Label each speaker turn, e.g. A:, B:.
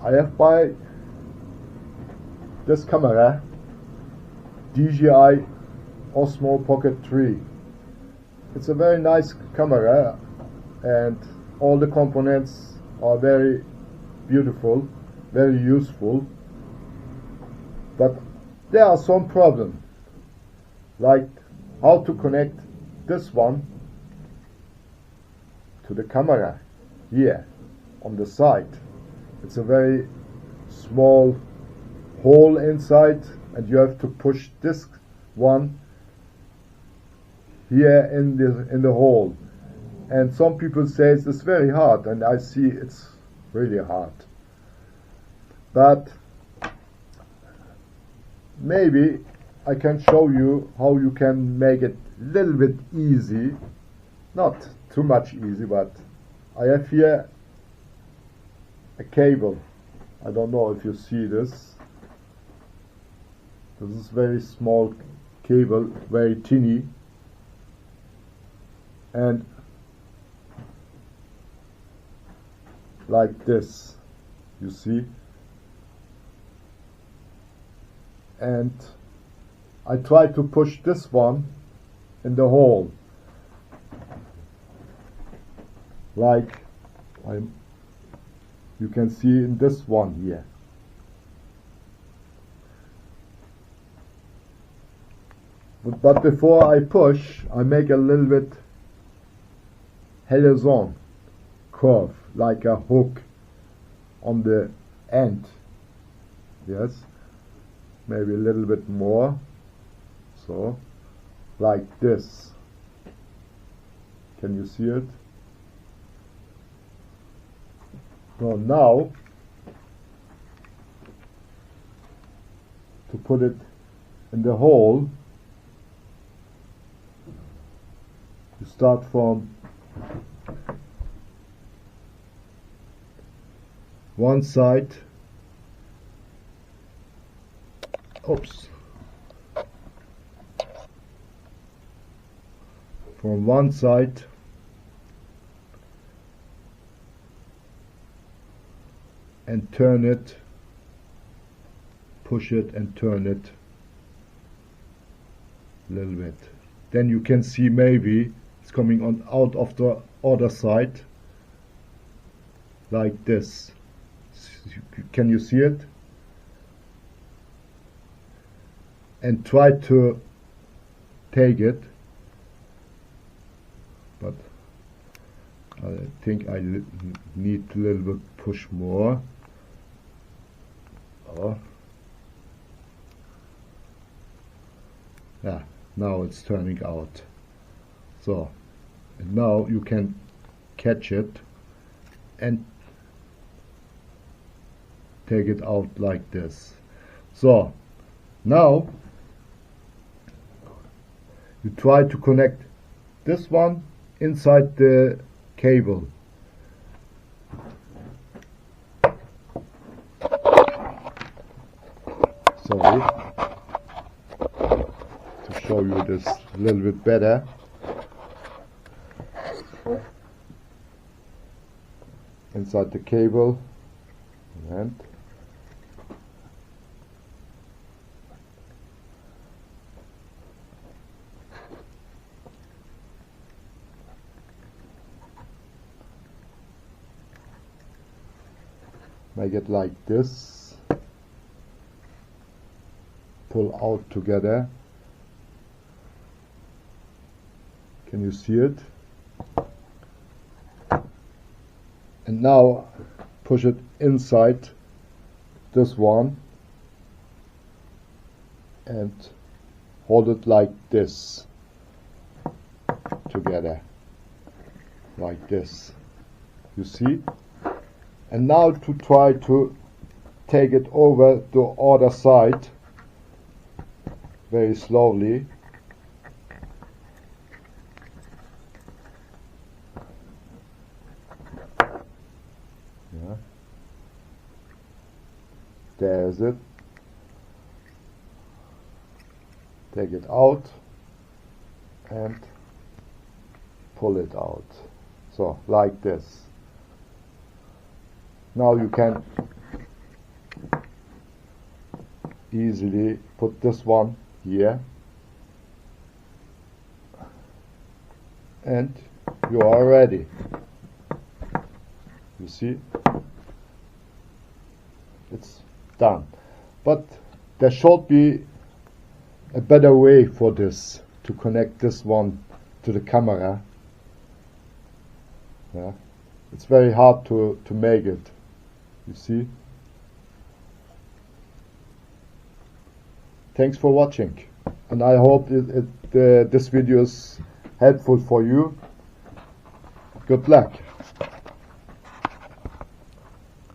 A: I have buy this camera, DJI Osmo Pocket 3. It's a very nice camera and all the components are very beautiful, very useful, but there are some problems, like how to connect this one to the camera here on the side. It's a very small hole inside and you have to push this one here in the hole, and some people say it's very hard, and I see it's really hard, but maybe I can show you how you can make it a little bit easy, not too much easy, but I have here a cable. I don't know if you see this. This is very small cable, very teeny, and like this, you see, and I try to push this one in the hole, like you can see in this one here. But before I push, I make a little bit horizontal curve, like a hook on the end. Yes, maybe a little bit more, so like this. Can you see it? So now to put it in the hole, you start from one side. Oops. From one side and turn it, push it and turn it a little bit. Then you can see maybe it's coming on out of the other side, like this. Can you see it? And try to take it, but I think I need a little bit push more. Oh. Yeah, now it's turning out. So, and now you can catch it and take it out like this. So, now you try to connect this one inside the cable. Sorry, to show you this a little bit better. Inside the cable, and make it like this, pull out together. Can you see it? And now push it inside this one and hold it like this together, like this. You see? And now to try to take it over the other side very slowly. Yeah. There's it. Take it out and pull it out. So, like this. Now you can easily put this one here, and you are ready. You see, it's done. But there should be a better way for this, to connect this one to the camera. Yeah, it's very hard to make it, you see. Thanks for watching, and I hope this video is helpful for you. Good luck.